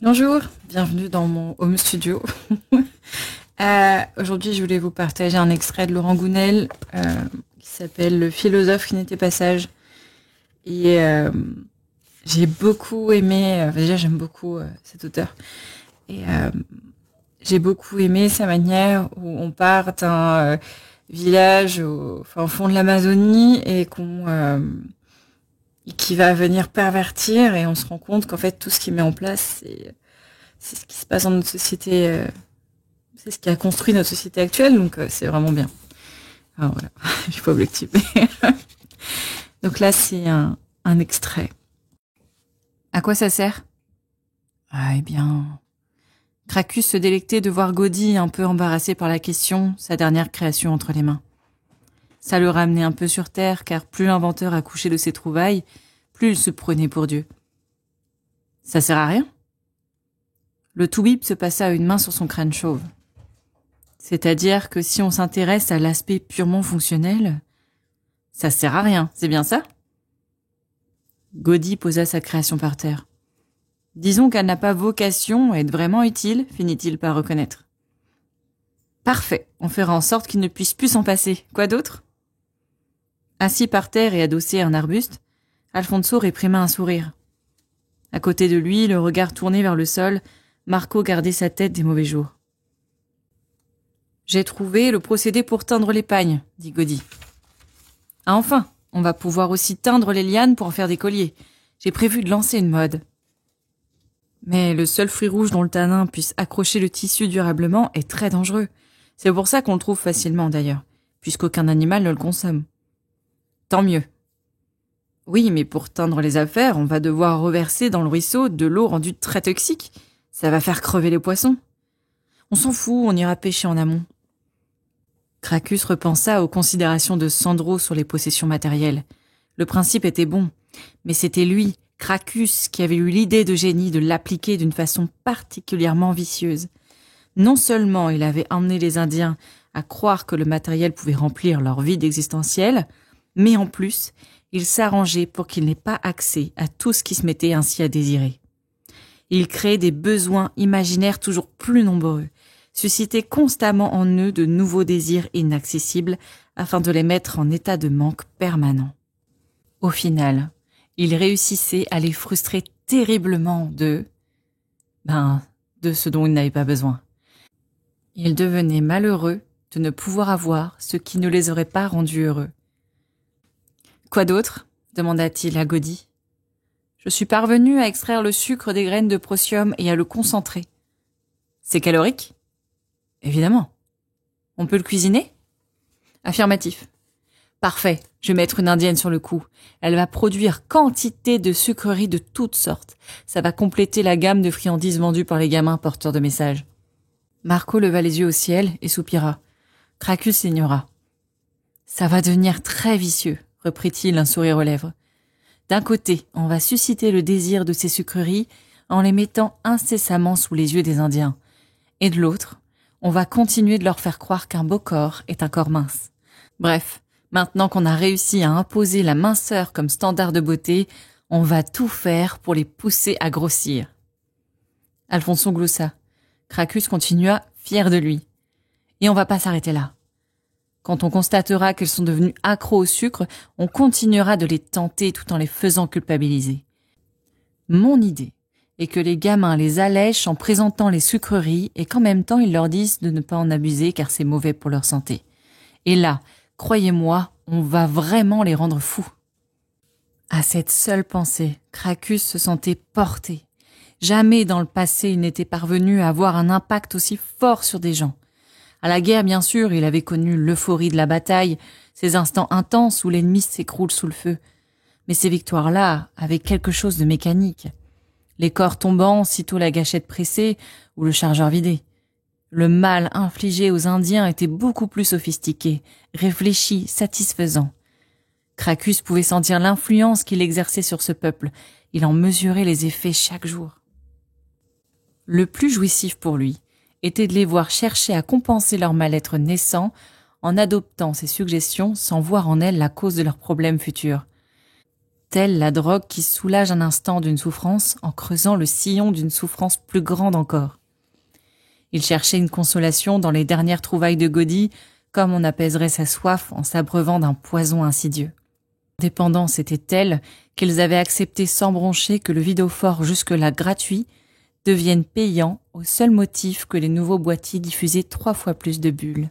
Bonjour, bienvenue dans mon home studio. Aujourd'hui, je voulais vous partager un extrait de Laurent Gounel qui s'appelle Le philosophe qui n'était pas sage. Et j'ai beaucoup aimé, déjà j'aime beaucoup cet auteur. Et j'ai beaucoup aimé sa manière où on part d'un village au fond de l'Amazonie et qui va venir pervertir et on se rend compte qu'en fait tout ce qu'il met en place, c'est ce qui se passe dans notre société, c'est ce qui a construit notre société actuelle, donc c'est vraiment bien. Alors voilà, je suis pas objective. Donc là, c'est un extrait. À quoi ça sert? Ah, eh bien, Cracus se délectait de voir Gaudi un peu embarrassé par la question, sa dernière création entre les mains. Ça le ramenait un peu sur terre, car plus l'inventeur accouchait de ses trouvailles, plus il se prenait pour Dieu. Ça sert à rien? Le toubib se passa une main sur son crâne chauve. C'est-à-dire que si on s'intéresse à l'aspect purement fonctionnel, ça sert à rien, c'est bien ça? Gaudi posa sa création par terre. Disons qu'elle n'a pas vocation à être vraiment utile, finit-il par reconnaître. Parfait, on fera en sorte qu'il ne puisse plus s'en passer. Quoi d'autre? Assis par terre et adossé à un arbuste, Alfonso réprima un sourire. À côté de lui, le regard tourné vers le sol, Marco gardait sa tête des mauvais jours. J'ai trouvé le procédé pour teindre les pagnes, dit Gaudi. Ah enfin, on va pouvoir aussi teindre les lianes pour en faire des colliers. J'ai prévu de lancer une mode. Mais le seul fruit rouge dont le tanin puisse accrocher le tissu durablement est très dangereux. C'est pour ça qu'on le trouve facilement d'ailleurs, puisqu'aucun animal ne le consomme. Tant mieux. Oui, mais pour teindre les affaires, on va devoir reverser dans le ruisseau de l'eau rendue très toxique. Ça va faire crever les poissons. On s'en fout, on ira pêcher en amont. Cracus repensa aux considérations de Sandro sur les possessions matérielles. Le principe était bon, mais c'était lui, Cracus, qui avait eu l'idée de génie de l'appliquer d'une façon particulièrement vicieuse. Non seulement il avait emmené les Indiens à croire que le matériel pouvait remplir leur vide existentiel, mais en plus, il s'arrangeait pour qu'ils n'aient pas accès à tout ce qui se mettait ainsi à désirer. Il créait des besoins imaginaires toujours plus nombreux, suscitait constamment en eux de nouveaux désirs inaccessibles afin de les mettre en état de manque permanent. Au final, il réussissait à les frustrer terriblement de ce dont ils n'avaient pas besoin. Ils devenaient malheureux de ne pouvoir avoir ce qui ne les aurait pas rendus heureux. Quoi d'autre? Demanda-t-il à Gaudi. Je suis parvenu à extraire le sucre des graines de Procyon et à le concentrer. C'est calorique? Évidemment. On peut le cuisiner? Affirmatif. Parfait, je vais mettre une indienne sur le coup. Elle va produire quantité de sucreries de toutes sortes. Ça va compléter la gamme de friandises vendues par les gamins porteurs de messages. Marco leva les yeux au ciel et soupira. Cracus l'ignora. Ça va devenir très vicieux, reprit-il un sourire aux lèvres. D'un côté, on va susciter le désir de ces sucreries en les mettant incessamment sous les yeux des Indiens. Et de l'autre, on va continuer de leur faire croire qu'un beau corps est un corps mince. Bref, maintenant qu'on a réussi à imposer la minceur comme standard de beauté, on va tout faire pour les pousser à grossir. Alfonso gloussa. Cracus continua, fier de lui. Et on va pas s'arrêter là. Quand on constatera qu'elles sont devenues accros au sucre, on continuera de les tenter tout en les faisant culpabiliser. Mon idée est que les gamins les allèchent en présentant les sucreries et qu'en même temps ils leur disent de ne pas en abuser car c'est mauvais pour leur santé. Et là, croyez-moi, on va vraiment les rendre fous. À cette seule pensée, Cracus se sentait porté. Jamais dans le passé il n'était parvenu à avoir un impact aussi fort sur des gens. À la guerre, bien sûr, il avait connu l'euphorie de la bataille, ces instants intenses où l'ennemi s'écroule sous le feu. Mais ces victoires-là avaient quelque chose de mécanique. Les corps tombant, sitôt la gâchette pressée ou le chargeur vidé. Le mal infligé aux Indiens était beaucoup plus sophistiqué, réfléchi, satisfaisant. Cracus pouvait sentir l'influence qu'il exerçait sur ce peuple. Il en mesurait les effets chaque jour. Le plus jouissif pour lui était de les voir chercher à compenser leur mal-être naissant en adoptant ces suggestions sans voir en elles la cause de leurs problèmes futurs. telle la drogue qui soulage un instant d'une souffrance en creusant le sillon d'une souffrance plus grande encore. Il cherchait une consolation dans les dernières trouvailles de Gaudi, comme on apaiserait sa soif en s'abreuvant d'un poison insidieux. La dépendance était telle qu'ils avaient accepté sans broncher que le vidéophore jusque-là gratuit devienne payant au seul motif que les nouveaux boîtiers diffusaient 3 fois plus de bulles.